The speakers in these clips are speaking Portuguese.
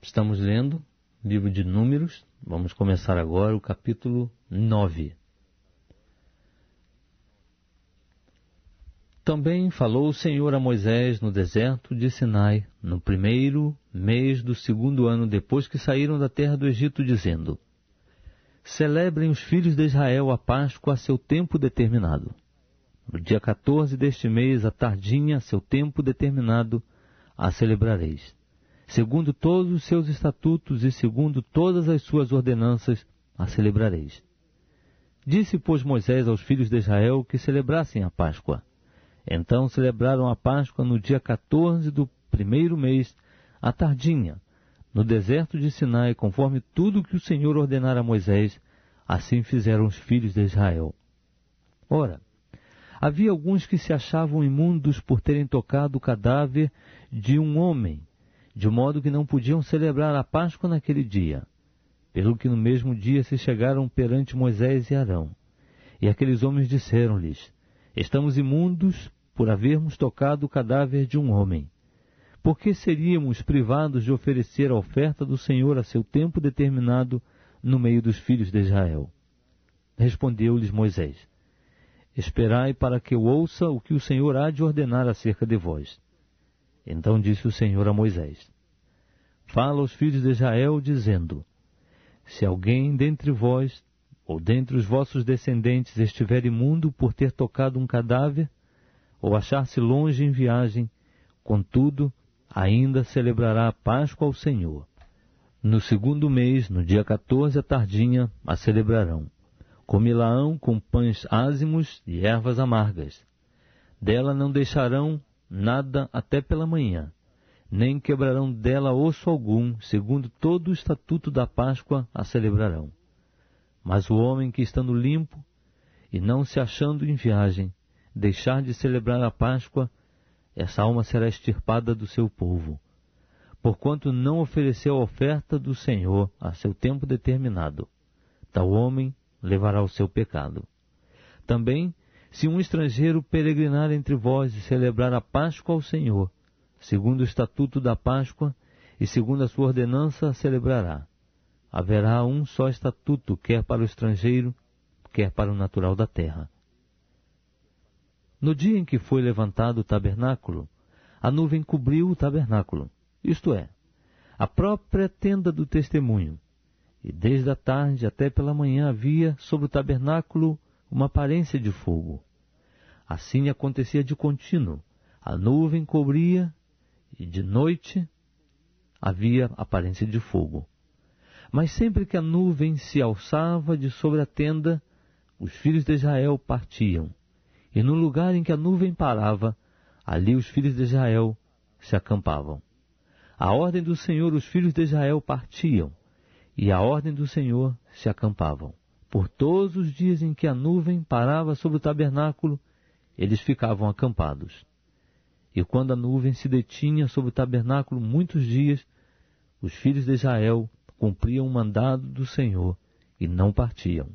Estamos lendo o livro de Números. Vamos começar agora o capítulo 9. Também falou o Senhor a Moisés no deserto de Sinai, no primeiro mês do segundo ano depois que saíram da terra do Egito, dizendo: Celebrem os filhos de Israel a Páscoa a seu tempo determinado. No dia 14 deste mês, à tardinha, a seu tempo determinado, a celebrareis. Segundo todos os seus estatutos e segundo todas as suas ordenanças, a celebrareis. Disse, pois, Moisés aos filhos de Israel que celebrassem a Páscoa. Então celebraram a Páscoa no dia 14 do primeiro mês, à tardinha, no deserto de Sinai, conforme tudo que o Senhor ordenara a Moisés, assim fizeram os filhos de Israel. Ora, havia alguns que se achavam imundos por terem tocado o cadáver de um homem, de modo que não podiam celebrar a Páscoa naquele dia, pelo que no mesmo dia se chegaram perante Moisés e Arão. E aqueles homens disseram-lhes: Estamos imundos por havermos tocado o cadáver de um homem. Por que seríamos privados de oferecer a oferta do Senhor a seu tempo determinado no meio dos filhos de Israel? Respondeu-lhes Moisés: Esperai para que eu ouça o que o Senhor há de ordenar acerca de vós. Então disse o Senhor a Moisés: Fala aos filhos de Israel, dizendo: Se alguém dentre vós ou dentre os vossos descendentes estiver imundo por ter tocado um cadáver, ou achar-se longe em viagem, contudo, ainda celebrará a Páscoa ao Senhor. No segundo mês, no dia 14 à tardinha, a celebrarão. Comilão com pães ázimos e ervas amargas. Dela não deixarão nada até pela manhã, nem quebrarão dela osso algum, segundo todo o estatuto da Páscoa a celebrarão. Mas o homem que estando limpo e não se achando em viagem, deixar de celebrar a Páscoa, essa alma será extirpada do seu povo, porquanto não ofereceu a oferta do Senhor a seu tempo determinado. Tal homem levará o seu pecado. Também, se um estrangeiro peregrinar entre vós e celebrar a Páscoa ao Senhor, segundo o estatuto da Páscoa e segundo a sua ordenança, a celebrará. Haverá um só estatuto, quer para o estrangeiro, quer para o natural da terra. No dia em que foi levantado o tabernáculo, a nuvem cobriu o tabernáculo, isto é, a própria tenda do testemunho, e desde a tarde até pela manhã havia sobre o tabernáculo uma aparência de fogo. Assim acontecia de contínuo, a nuvem cobria e de noite havia aparência de fogo. Mas sempre que a nuvem se alçava de sobre a tenda, os filhos de Israel partiam. E no lugar em que a nuvem parava, ali os filhos de Israel se acampavam. À ordem do Senhor os filhos de Israel partiam, e à ordem do Senhor se acampavam. Por todos os dias em que a nuvem parava sobre o tabernáculo, eles ficavam acampados. E quando a nuvem se detinha sobre o tabernáculo muitos dias, os filhos de Israel cumpriam o mandado do Senhor e não partiam.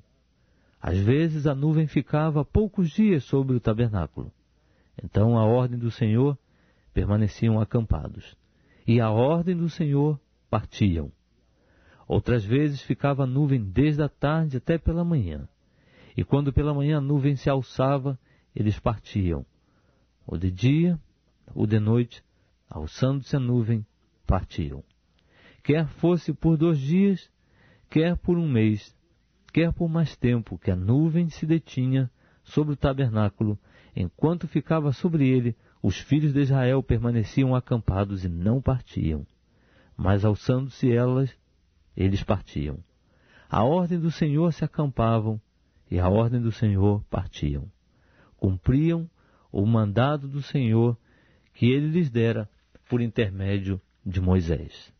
Às vezes a nuvem ficava poucos dias sobre o tabernáculo. Então, à ordem do Senhor, permaneciam acampados. E à ordem do Senhor, partiam. Outras vezes ficava a nuvem desde a tarde até pela manhã. E quando pela manhã a nuvem se alçava, eles partiam. Ou de dia, ou de noite, alçando-se a nuvem, partiam. Quer fosse por 2 dias, quer por 1 mês, quer por mais tempo que a nuvem se detinha sobre o tabernáculo, enquanto ficava sobre ele, os filhos de Israel permaneciam acampados e não partiam. Mas alçando-se elas, eles partiam. À ordem do Senhor se acampavam, e à ordem do Senhor partiam. Cumpriam o mandado do Senhor que ele lhes dera por intermédio de Moisés.